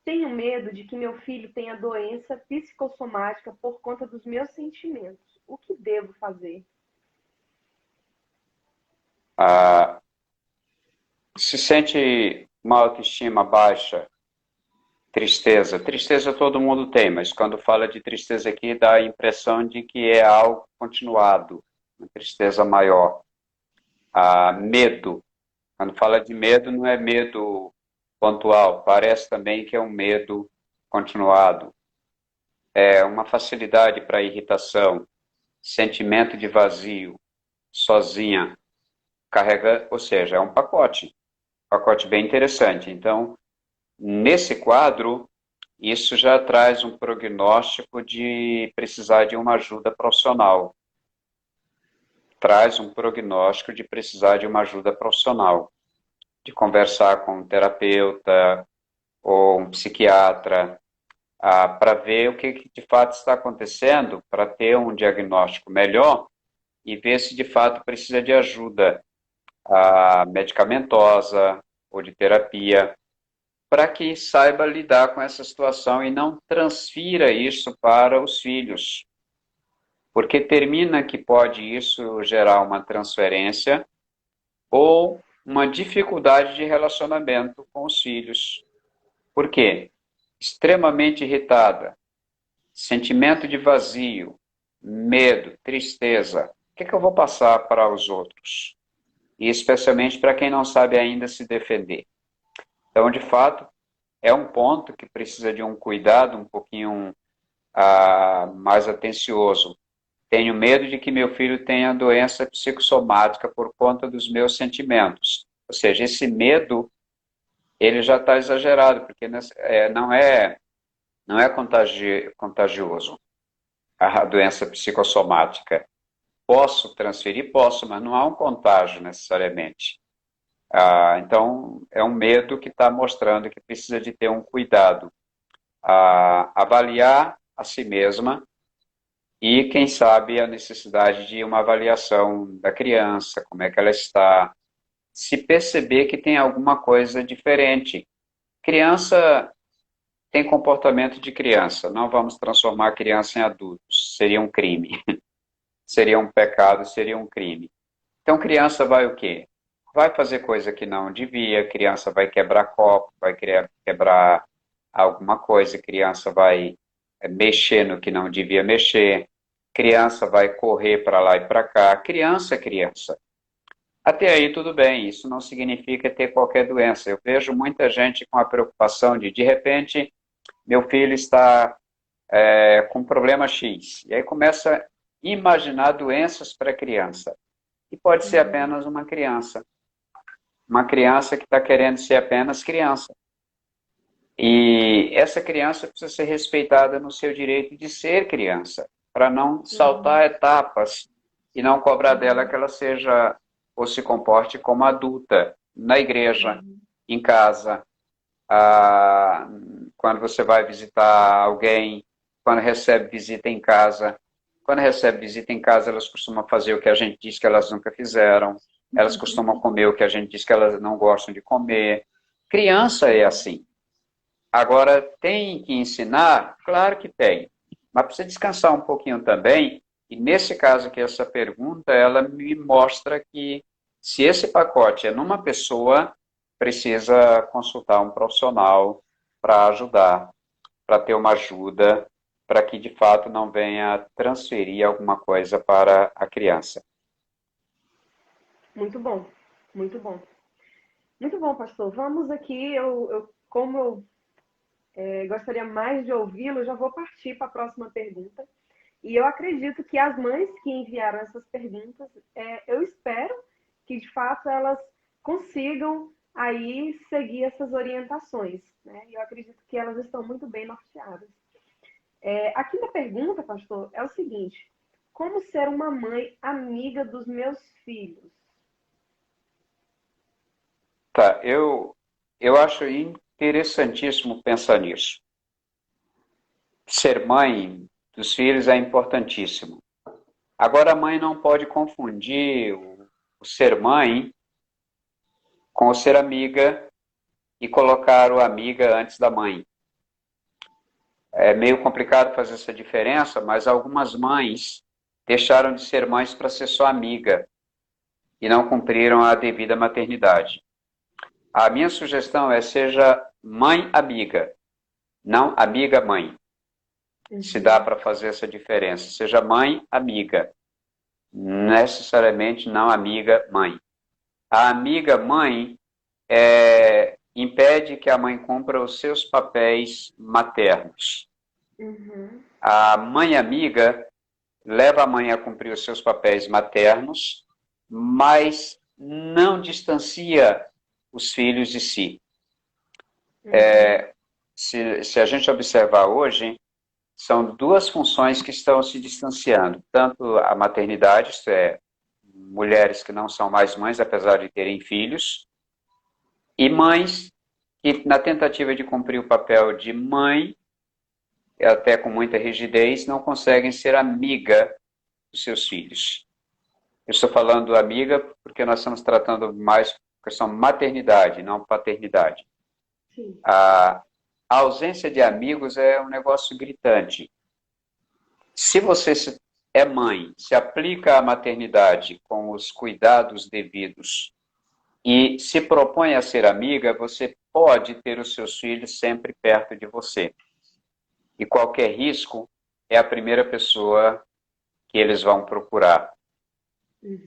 Tenho medo de que meu filho tenha doença psicossomática por conta dos meus sentimentos. O que devo fazer? Se sente uma autoestima baixa, tristeza. Tristeza todo mundo tem, mas quando fala de tristeza aqui, dá a impressão de que é algo continuado, uma tristeza maior. Medo. Quando fala de medo, não é medo pontual, parece também que é um medo continuado. É uma facilidade para irritação, sentimento de vazio, sozinha, carrega, ou seja, é um pacote bem interessante. Então, nesse quadro, isso já traz um prognóstico de precisar de uma ajuda profissional. Traz um prognóstico de precisar de uma ajuda profissional, de conversar com um terapeuta ou um psiquiatra, para ver o que de fato está acontecendo, para ter um diagnóstico melhor e ver se de fato precisa de ajuda medicamentosa ou de terapia, para que saiba lidar com essa situação e não transfira isso para os filhos. Porque termina que pode isso gerar uma transferência ou uma dificuldade de relacionamento com os filhos. Por quê? Extremamente irritada, sentimento de vazio, medo, tristeza. O que eu vou passar para os outros? E especialmente para quem não sabe ainda se defender. Então, de fato, é um ponto que precisa de um cuidado um pouquinho mais atencioso. Tenho medo de que meu filho tenha doença psicossomática por conta dos meus sentimentos. Ou seja, esse medo, ele já está exagerado, porque não é contagioso a doença psicossomática. Posso transferir? Posso, mas não há um contágio necessariamente. Então, é um medo que está mostrando que precisa de ter um cuidado. Avaliar a si mesma e, quem sabe, a necessidade de uma avaliação da criança, como é que ela está, se perceber que tem alguma coisa diferente. Criança tem comportamento de criança, não vamos transformar a criança em adultos, seria um crime. Seria um pecado, seria um crime. Então, criança vai o quê? Vai fazer coisa que não devia, criança vai quebrar copo, vai quebrar alguma coisa, criança vai mexer no que não devia mexer, criança vai correr para lá e para cá, criança é criança. Até aí tudo bem, isso não significa ter qualquer doença. Eu vejo muita gente com a preocupação de repente, meu filho está com problema X, e aí começa a imaginar doenças para a criança. E pode ser apenas uma criança que está querendo ser apenas criança. E essa criança precisa ser respeitada no seu direito de ser criança, para não saltar etapas e não cobrar dela que ela seja ou se comporte como adulta, na igreja, em casa, quando você vai visitar alguém, quando recebe visita em casa. Quando recebe visita em casa, elas costumam fazer o que a gente diz que elas nunca fizeram, elas costumam comer o que a gente diz que elas não gostam de comer. Criança é assim. Agora, tem que ensinar? Claro que tem. Mas precisa descansar um pouquinho também. E nesse caso aqui, essa pergunta, ela me mostra que se esse pacote é numa pessoa, precisa consultar um profissional para ajudar, para ter uma ajuda, para que de fato não venha transferir alguma coisa para a criança. Muito bom, muito bom. Muito bom, pastor. Vamos aqui, como eu gostaria mais de ouvi-lo, já vou partir para a próxima pergunta. E eu acredito que as mães que enviaram essas perguntas, eu espero que de fato elas consigam aí seguir essas orientações, né? E eu acredito que elas estão muito bem norteadas. A quinta pergunta, pastor, é o seguinte: como ser uma mãe amiga dos meus filhos? Tá, eu acho interessantíssimo pensar nisso. Ser mãe dos filhos é importantíssimo. Agora, a mãe não pode confundir o ser mãe com o ser amiga e colocar o amiga antes da mãe. É meio complicado fazer essa diferença, mas algumas mães deixaram de ser mães para ser só amiga e não cumpriram a devida maternidade. A minha sugestão é seja mãe amiga, não amiga mãe. Se dá para fazer essa diferença. Seja mãe amiga, necessariamente não amiga mãe. A amiga mãe impede que a mãe cumpra os seus papéis maternos. A mãe amiga leva a mãe a cumprir os seus papéis maternos, mas não distancia os filhos de si. Se a gente observar hoje, são duas funções que estão se distanciando. Tanto a maternidade, isto é, mulheres que não são mais mães, apesar de terem filhos, e mães que, na tentativa de cumprir o papel de mãe, até com muita rigidez, não conseguem ser amiga dos seus filhos. Eu estou falando amiga porque nós estamos tratando mais questão maternidade, não paternidade. Sim. A ausência de amigos é um negócio gritante. Se você é mãe, se aplica à maternidade com os cuidados devidos e se propõe a ser amiga, você pode ter os seus filhos sempre perto de você. E qualquer risco é a primeira pessoa que eles vão procurar.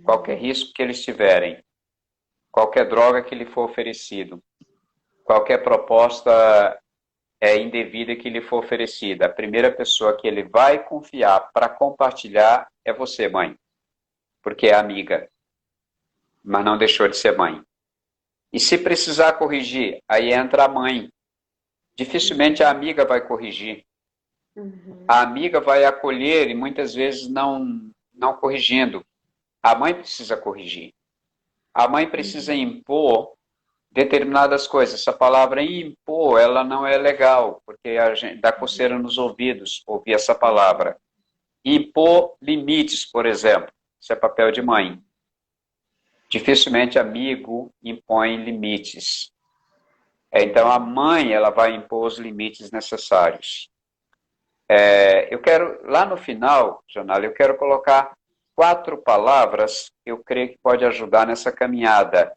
Qualquer risco que eles tiverem, qualquer droga que lhe for oferecido, qualquer proposta indevida que lhe for oferecida, a primeira pessoa que ele vai confiar para compartilhar é você, mãe, porque é amiga, mas não deixou de ser mãe. E se precisar corrigir, aí entra a mãe. Dificilmente a amiga vai corrigir. A amiga vai acolher e muitas vezes não corrigindo. A mãe precisa corrigir. A mãe precisa impor determinadas coisas. Essa palavra impor, ela não é legal, porque a gente dá coceira nos ouvidos ouvir essa palavra. Impor limites, por exemplo. Isso é papel de mãe. Dificilmente amigo impõe limites. Então a mãe ela vai impor os limites necessários. Eu quero, lá no final, Janala, eu quero colocar 4 palavras que eu creio que pode ajudar nessa caminhada.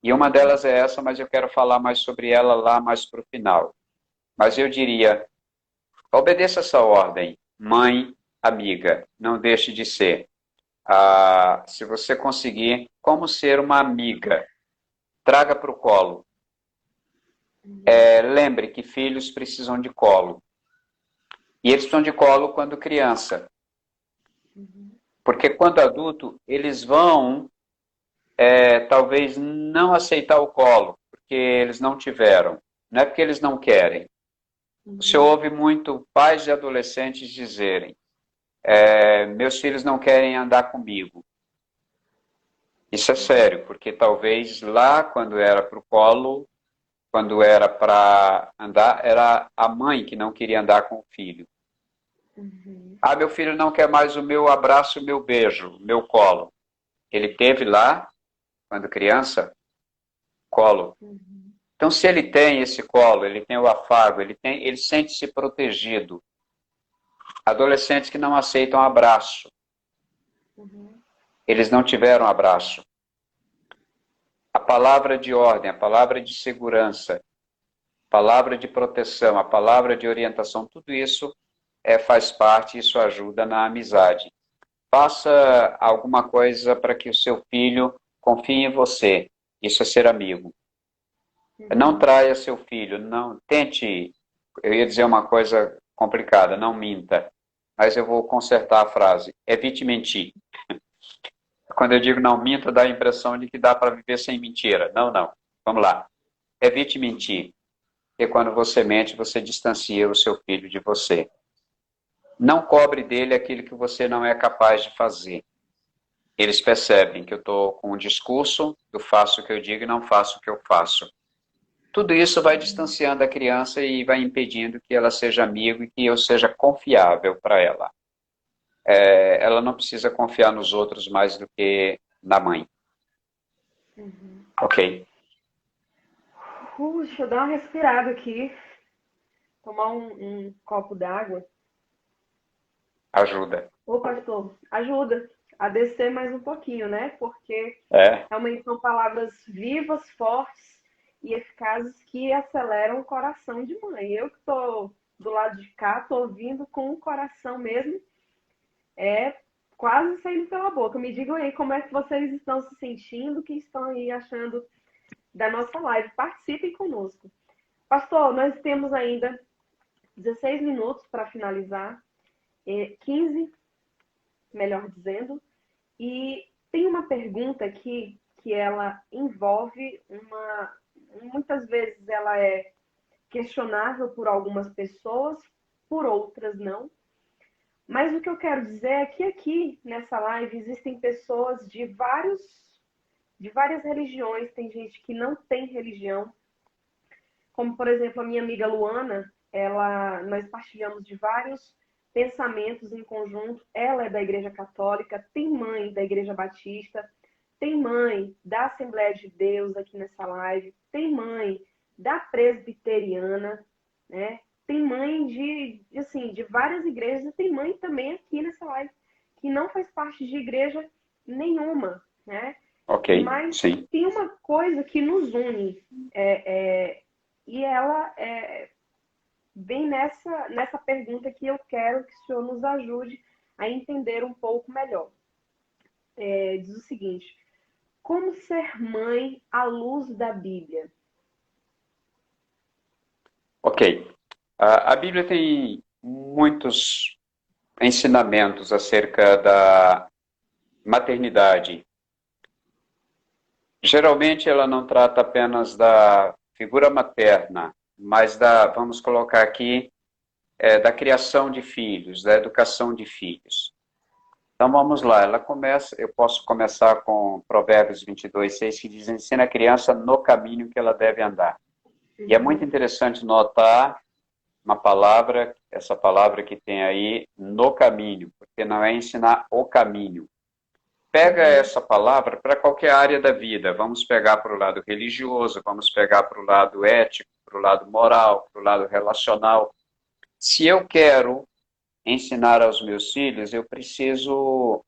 E uma delas é essa, mas eu quero falar mais sobre ela lá mais para o final. Mas eu diria, obedeça essa ordem. Mãe, amiga, não deixe de ser. Se você conseguir, como ser uma amiga, traga para o colo. Lembre que filhos precisam de colo. E eles precisam de colo quando criança. Porque quando adulto, eles vão, talvez, não aceitar o colo, porque eles não tiveram. Não é porque eles não querem. Você ouve muito pais de adolescentes dizerem, meus filhos não querem andar comigo. Isso é sério, porque talvez lá, quando era para o colo, quando era para andar, era a mãe que não queria andar com o filho. Meu filho não quer mais o meu abraço, o meu beijo, o meu colo. Ele teve lá, quando criança, colo. Então, se ele tem esse colo, ele tem o afago, ele sente-se protegido. Adolescentes que não aceitam abraço. Eles não tiveram abraço. A palavra de ordem, a palavra de segurança, a palavra de proteção, a palavra de orientação, tudo isso faz parte, isso ajuda na amizade. Faça alguma coisa para que o seu filho confie em você. Isso é ser amigo. Não traia seu filho, não tente, eu ia dizer uma coisa complicada, não minta, mas eu vou consertar a frase, evite mentir. Quando eu digo não minta, dá a impressão de que dá para viver sem mentira. Não, não. Vamos lá. Evite mentir, porque quando você mente, você distancia o seu filho de você. Não cobre dele aquilo que você não é capaz de fazer. Eles percebem que eu estou com um discurso, eu faço o que eu digo e não faço o que eu faço. Tudo isso vai distanciando a criança e vai impedindo que ela seja amigo e que eu seja confiável para ela. Ela não precisa confiar nos outros mais do que na mãe. Ok. Deixa eu dar uma respirada aqui. Tomar um copo d'água. Ajuda. Ô, pastor, ajuda a descer mais um pouquinho, né? Porque realmente são palavras vivas, fortes e eficazes que aceleram o coração de mãe. Eu que estou do lado de cá, estou ouvindo com o coração mesmo, quase saindo pela boca. Me digam aí como é que vocês estão se sentindo, o que estão aí achando da nossa live. Participem conosco. Pastor, nós temos ainda 16 minutos para finalizar, 15, melhor dizendo, e tem uma pergunta aqui que ela envolve muitas vezes ela é questionável por algumas pessoas, por outras não. Mas o que eu quero dizer é que aqui nessa live existem pessoas de várias religiões, tem gente que não tem religião, como por exemplo a minha amiga Luana, nós partilhamos de vários pensamentos em conjunto. Ela é da Igreja Católica, tem mãe da Igreja Batista, tem mãe da Assembleia de Deus aqui nessa live, tem mãe da Presbiteriana, né? Tem mãe de várias igrejas e tem mãe também aqui nessa live que não faz parte de igreja nenhuma, né? Ok, mas sim. tem uma coisa que nos une e ela vem nessa pergunta que eu quero que o senhor nos ajude a entender um pouco melhor. Diz o seguinte: como ser mãe à luz da Bíblia? Ok. A Bíblia tem muitos ensinamentos acerca da maternidade. Geralmente ela não trata apenas da figura materna, mas vamos colocar aqui, da criação de filhos, da educação de filhos. Então vamos lá, eu posso começar com Provérbios 22:6, que diz: ensina a criança no caminho que ela deve andar. E é muito interessante notar essa palavra que tem aí, no caminho, porque não é ensinar o caminho. Pega essa palavra para qualquer área da vida. Vamos pegar para o lado religioso, vamos pegar para o lado ético, para o lado moral, para o lado relacional. Se eu quero ensinar aos meus filhos, eu preciso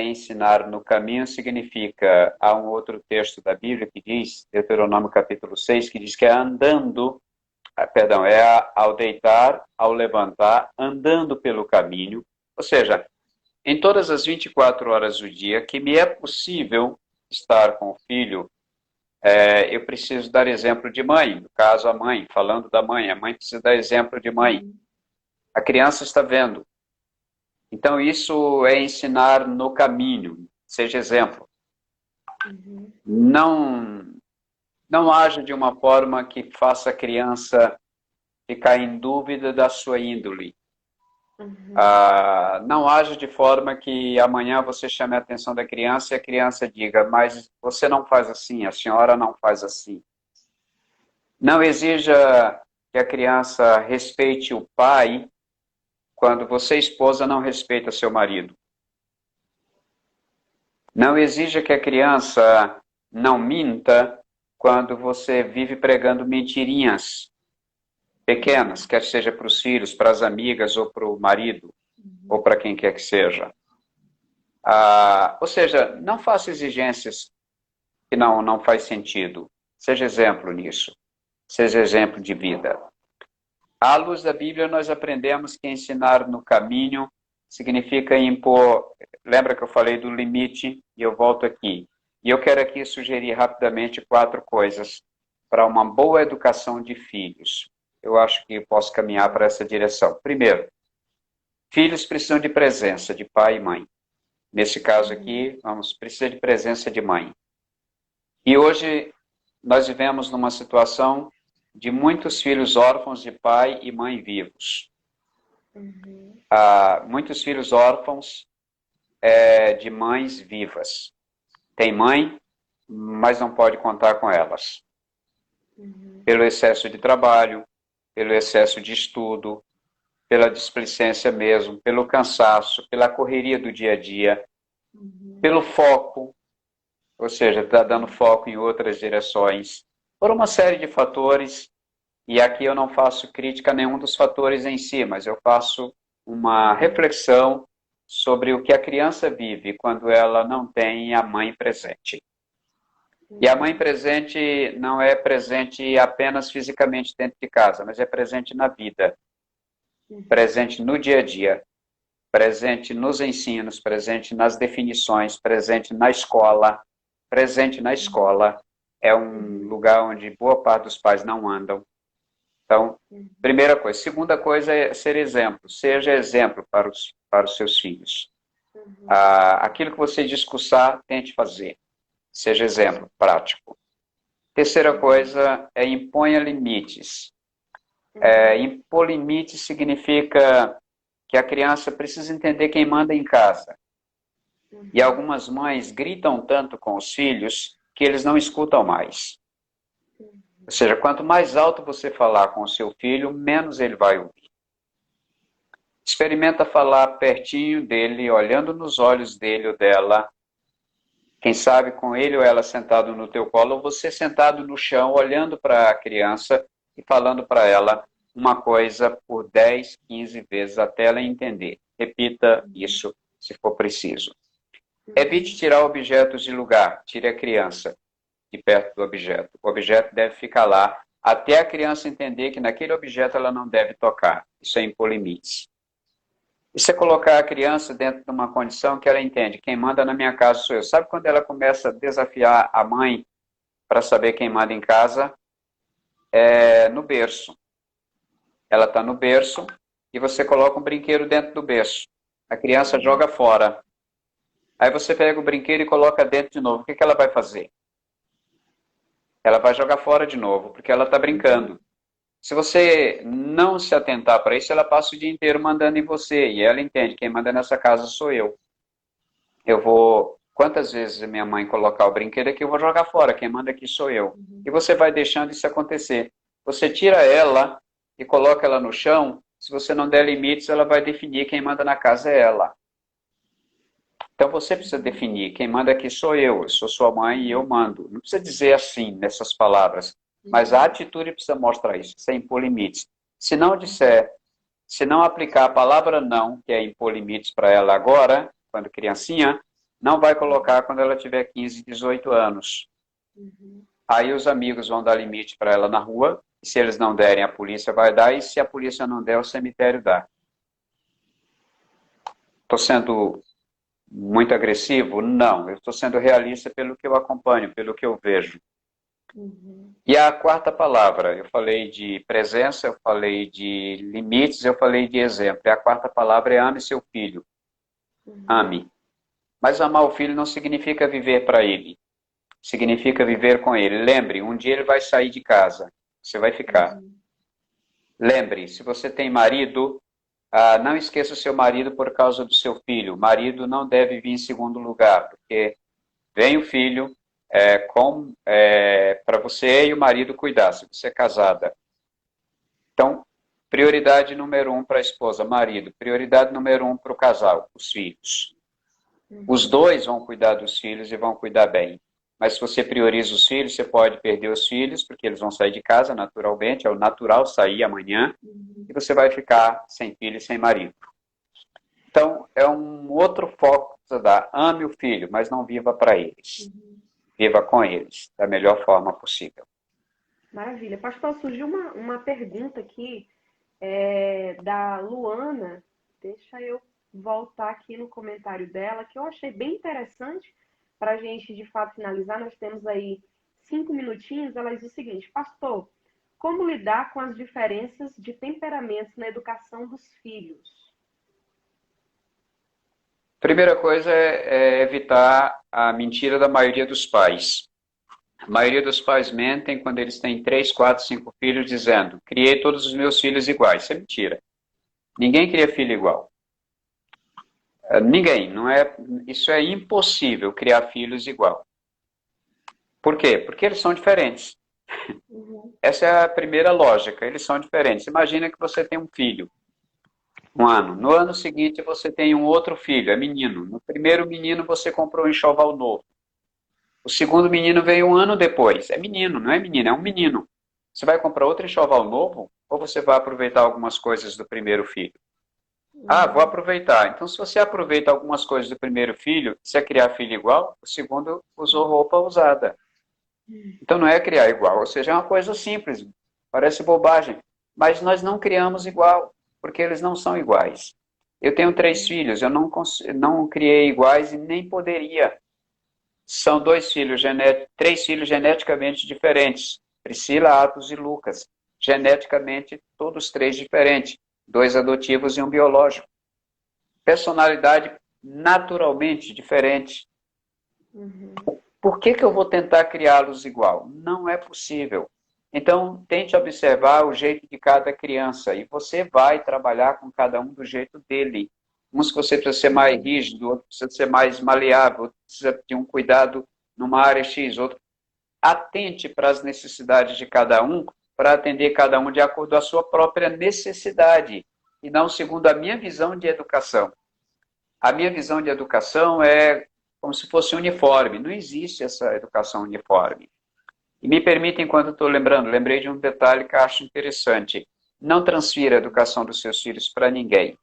ensinar no caminho. Significa, há um outro texto da Bíblia que diz, Deuteronômio capítulo 6, que diz que é andando, ao deitar, ao levantar, andando pelo caminho. Ou seja, em todas as 24 horas do dia que me é possível estar com o filho, eu preciso dar exemplo de mãe. No caso, a mãe, falando da mãe, a mãe precisa dar exemplo de mãe. A criança está vendo. Então, isso é ensinar no caminho, seja exemplo. Não haja de uma forma que faça a criança ficar em dúvida da sua índole. Não haja de forma que amanhã você chame a atenção da criança e a criança diga: mas você não faz assim, a senhora não faz assim. Não exija que a criança respeite o pai quando você, esposa, não respeita seu marido. Não exija que a criança não minta quando você vive pregando mentirinhas pequenas, quer seja para os filhos, para as amigas, ou para o marido, ou para quem quer que seja. Ou seja, não faça exigências que não faz sentido. Seja exemplo nisso. Seja exemplo de vida. À luz da Bíblia, nós aprendemos que ensinar no caminho significa impor. Lembra que eu falei do limite? E eu volto aqui. E eu quero aqui sugerir rapidamente 4 coisas para uma boa educação de filhos. Eu acho que posso caminhar para essa direção. Primeiro, filhos precisam de presença de pai e mãe. Nesse caso aqui, precisa de presença de mãe. E hoje nós vivemos numa situação de muitos filhos órfãos de pai e mãe vivos. Muitos filhos órfãos de mães vivas. Tem mãe, mas não pode contar com elas. Pelo excesso de trabalho, pelo excesso de estudo, pela displicência mesmo, pelo cansaço, pela correria do dia a dia, pelo foco, ou seja, está dando foco em outras direções, por uma série de fatores. E aqui eu não faço crítica a nenhum dos fatores em si, mas eu faço uma reflexão sobre o que a criança vive quando ela não tem a mãe presente. E a mãe presente não é presente apenas fisicamente dentro de casa, mas é presente na vida, presente no dia a dia, presente nos ensinos, presente nas definições, presente na escola. Presente na escola é um lugar onde boa parte dos pais não andam. Então, primeira coisa. Segunda coisa é ser exemplo. Seja exemplo para os seus filhos. Aquilo que você discursar, tente fazer. Seja exemplo, prático. Terceira coisa é imponha limites. Impor limites significa que a criança precisa entender quem manda em casa. E algumas mães gritam tanto com os filhos que eles não escutam mais. Ou seja, quanto mais alto você falar com o seu filho, menos ele vai ouvir. Experimenta falar pertinho dele, olhando nos olhos dele ou dela. Quem sabe com ele ou ela sentado no teu colo, ou você sentado no chão, olhando para a criança e falando para ela uma coisa por 10, 15 vezes, até ela entender. Repita isso, se for preciso. Evite tirar objetos de lugar. Tire a criança de perto do objeto. O objeto deve ficar lá até a criança entender que naquele objeto ela não deve tocar. Isso é impor limites. Isso é colocar a criança dentro de uma condição que ela entende. Quem manda na minha casa sou eu. Sabe quando ela começa a desafiar a mãe para saber quem manda em casa? É no berço. Ela está no berço e você coloca um brinquedo dentro do berço. A criança joga fora. Aí você pega o brinquedo e coloca dentro de novo. O que ela vai fazer? Ela vai jogar fora de novo, porque ela está brincando. Se você não se atentar para isso, ela passa o dia inteiro mandando em você. E ela entende, quem manda nessa casa sou eu. Eu vou... Quantas vezes a minha mãe colocar o brinquedo aqui, eu vou jogar fora. Quem manda aqui sou eu. E você vai deixando isso acontecer. Você tira ela e coloca ela no chão. Se você não der limites, ela vai definir quem manda na casa é ela. Então você precisa definir, quem manda aqui sou eu sou sua mãe e eu mando. Não precisa dizer assim, nessas palavras, mas a atitude precisa mostrar isso, sem impor limites. Se não disser, se não aplicar a palavra não, que é impor limites para ela agora, quando criancinha, não vai colocar quando ela tiver 15, 18 anos. Aí os amigos vão dar limite para ela na rua, e se eles não derem, a polícia vai dar, e se a polícia não der, o cemitério dá. Estou sendo muito agressivo? Não, eu estou sendo realista pelo que eu acompanho, pelo que eu vejo. E a quarta palavra, eu falei de presença, eu falei de limites, eu falei de exemplo. E a quarta palavra é ame seu filho. Ame. Mas amar o filho não significa viver para ele. Significa viver com ele. Lembre, um dia ele vai sair de casa. Você vai ficar. Lembre, se você tem marido, não esqueça o seu marido por causa do seu filho. O marido não deve vir em segundo lugar, porque vem o filho para você e o marido cuidar, se você é casada. Então, prioridade número 1 para a esposa, marido. Prioridade número 1 para o casal, os filhos. Os dois vão cuidar dos filhos e vão cuidar bem. Mas se você prioriza os filhos, você pode perder os filhos, porque eles vão sair de casa naturalmente, é o natural sair amanhã, e você vai ficar sem filho e sem marido. Então, é um outro foco que você dá. Ame o filho, mas não viva para eles. Viva com eles, da melhor forma possível. Maravilha. Pastor, surgiu uma pergunta aqui da Luana. Deixa eu voltar aqui no comentário dela, que eu achei bem interessante para a gente, de fato, finalizar. Nós temos aí 5 minutinhos. Ela diz o seguinte: Pastor, como lidar com as diferenças de temperamentos na educação dos filhos? Primeira coisa é evitar a mentira da maioria dos pais. A maioria dos pais mentem quando eles têm 3, 4, 5 filhos, dizendo: criei todos os meus filhos iguais. Isso é mentira. Ninguém cria filho igual. Ninguém. Isso é impossível, criar filhos igual. Por quê? Porque eles são diferentes. Essa é a primeira lógica. Eles são diferentes. Imagina que você tem um filho. Um ano. No ano seguinte você tem um outro filho, é menino. No primeiro menino você comprou um enxoval novo. O segundo menino veio um ano depois. É menino, não é menina, é um menino. Você vai comprar outro enxoval novo ou você vai aproveitar algumas coisas do primeiro filho? Vou aproveitar. Então, se você aproveita algumas coisas do primeiro filho, se é criar filho igual, o segundo usou roupa usada. Então, não é criar igual. Ou seja, é uma coisa simples. Parece bobagem. Mas nós não criamos igual, porque eles não são iguais. Eu tenho 3 filhos, eu não criei iguais e nem poderia. São 3 filhos geneticamente diferentes. Priscila, Atos e Lucas. Geneticamente, todos 3 diferentes. 2 adotivos e um biológico. Personalidade naturalmente diferente. Por que eu vou tentar criá-los igual? Não é possível. Então, tente observar o jeito de cada criança e você vai trabalhar com cada um do jeito dele. Uns que você precisa ser mais rígido, outro precisa ser mais maleável, outro precisa de um cuidado numa área X, outro. Atente para as necessidades de cada um, para atender cada um de acordo com a sua própria necessidade, e não segundo a minha visão de educação. A minha visão de educação é como se fosse uniforme. Não existe essa educação uniforme. E me permita, enquanto estou lembrei de um detalhe que eu acho interessante. Não transfira a educação dos seus filhos para ninguém.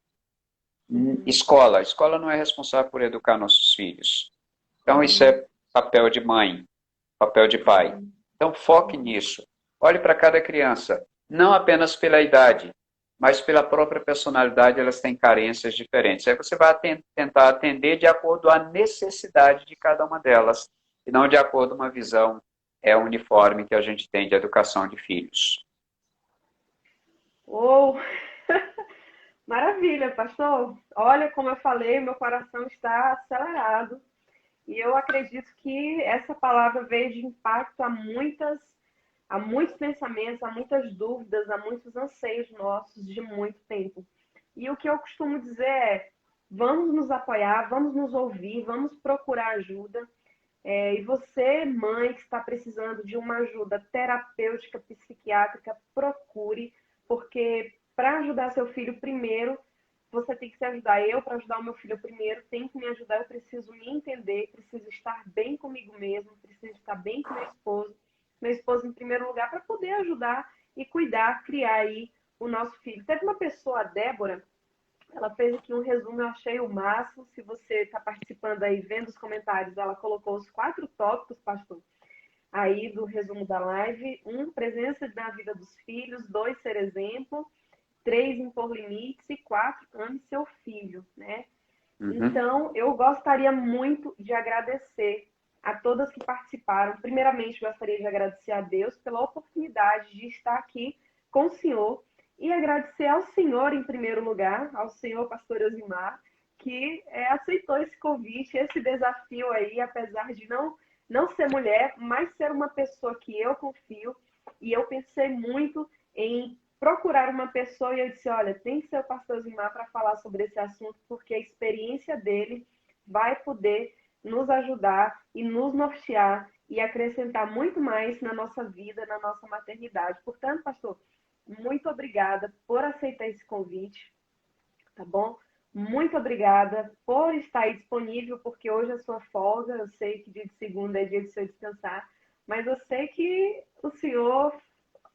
Escola. A escola não é responsável por educar nossos filhos. Então, isso é papel de mãe, papel de pai. Então, foque nisso. Olhe para cada criança, não apenas pela idade, mas pela própria personalidade, elas têm carências diferentes. Aí você vai tentar atender de acordo com a necessidade de cada uma delas, e não de acordo com uma visão uniforme que a gente tem de educação de filhos. Ou maravilha, pastor. Olha, como eu falei, meu coração está acelerado. E eu acredito que essa palavra veio de impacto a muitos pensamentos, a muitas dúvidas, a muitos anseios nossos de muito tempo. E o que eu costumo dizer é: vamos nos apoiar, vamos nos ouvir, vamos procurar ajuda. E você, mãe, que está precisando de uma ajuda terapêutica, psiquiátrica, procure, porque para ajudar seu filho primeiro, você tem que se ajudar. Eu, para ajudar o meu filho primeiro, tenho que me ajudar. Eu preciso me entender, preciso estar bem comigo mesmo, preciso estar bem com meu esposo em primeiro lugar, para poder ajudar e cuidar, criar aí o nosso filho. Teve uma pessoa, a Débora, ela fez aqui um resumo, eu achei o máximo. Se você está participando aí, vendo os comentários, ela colocou os 4 tópicos, pastor, aí do resumo da live. 1, presença na vida dos filhos. 2, ser exemplo. 3, impor limites. E 4, ame seu filho, né? Então, eu gostaria muito de agradecer a todas que participaram. Primeiramente, gostaria de agradecer a Deus pela oportunidade de estar aqui com o senhor e agradecer ao senhor, em primeiro lugar, ao senhor pastor Elzimar, que aceitou esse convite, esse desafio aí, apesar de não ser mulher, mas ser uma pessoa que eu confio. E eu pensei muito em procurar uma pessoa e eu disse: olha, tem que ser o pastor Zimar para falar sobre esse assunto, porque a experiência dele vai poder nos ajudar e nos nortear e acrescentar muito mais na nossa vida, na nossa maternidade. Portanto, pastor, muito obrigada por aceitar esse convite, tá bom? Muito obrigada por estar aí disponível, porque hoje é sua folga. Eu sei que dia de segunda é dia de seu descansar, mas eu sei que o senhor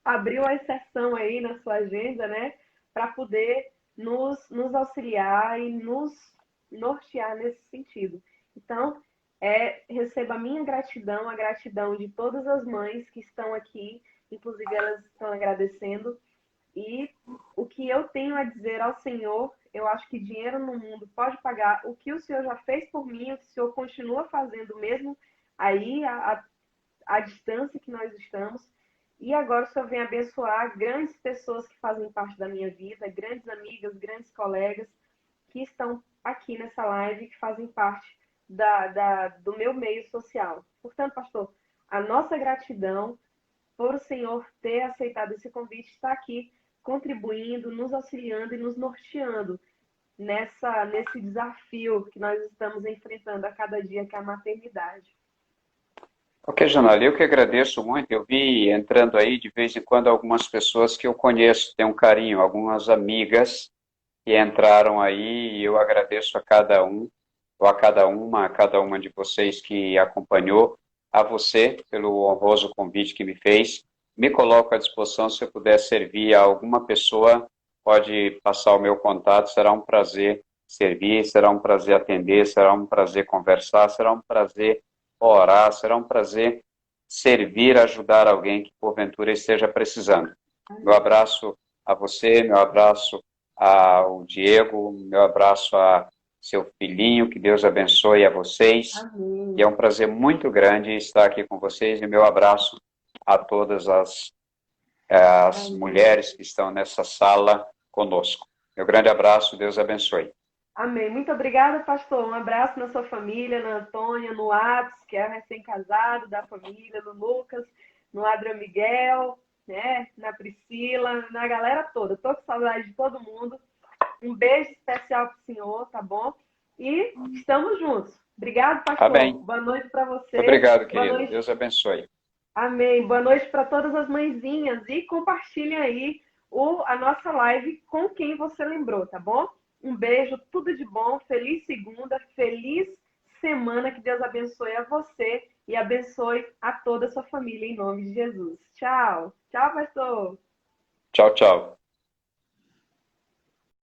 abriu a exceção aí na sua agenda, né, para poder nos auxiliar e nos nortear nesse sentido. Então, receba a minha gratidão, a gratidão de todas as mães que estão aqui, inclusive elas estão agradecendo. E o que eu tenho a dizer ao Senhor, eu acho que dinheiro no mundo pode pagar o que o Senhor já fez por mim, o que o Senhor continua fazendo mesmo aí, a distância que nós estamos. E agora o Senhor vem abençoar grandes pessoas que fazem parte da minha vida, grandes amigas, grandes colegas que estão aqui nessa live, que fazem parte do meu meio social. Portanto, pastor, a nossa gratidão por o Senhor ter aceitado esse convite, está aqui contribuindo, nos auxiliando e nos norteando nesse desafio que nós estamos enfrentando a cada dia, que é a maternidade. Ok, Janela, eu que agradeço muito. Eu vi entrando aí de vez em quando algumas pessoas que eu conheço, tenho um carinho, algumas amigas que entraram aí, e eu agradeço a cada um, ou a cada uma de vocês que acompanhou, a você pelo honroso convite que me fez. Me coloco à disposição, se eu puder servir a alguma pessoa, pode passar o meu contato, será um prazer servir, será um prazer atender, será um prazer conversar, será um prazer orar, será um prazer servir, ajudar alguém que porventura esteja precisando. Meu abraço a você, meu abraço ao Diego, meu abraço a seu filhinho, que Deus abençoe a vocês. Amém. E é um prazer muito grande estar aqui com vocês, e meu abraço a todas as mulheres que estão nessa sala conosco. Meu grande abraço, Deus abençoe. Amém. Muito obrigada, pastor. Um abraço na sua família, na Antônia, no Atos, que é recém-casado da família, no Lucas, no Adriano Miguel, né? Na Priscila, na galera toda. Tô com saudade de todo mundo. Um beijo especial pro senhor, tá bom? E estamos juntos. Obrigado, pastor. Amém. Boa noite para você. Obrigado, Boa querido. noite. Deus abençoe. Amém. Boa noite para todas as mãezinhas. E compartilhem aí a nossa live com quem você lembrou, tá bom? Um beijo, tudo de bom, feliz segunda, feliz semana, que Deus abençoe a você e abençoe a toda a sua família, em nome de Jesus. Tchau. Tchau, pastor. Tchau, tchau.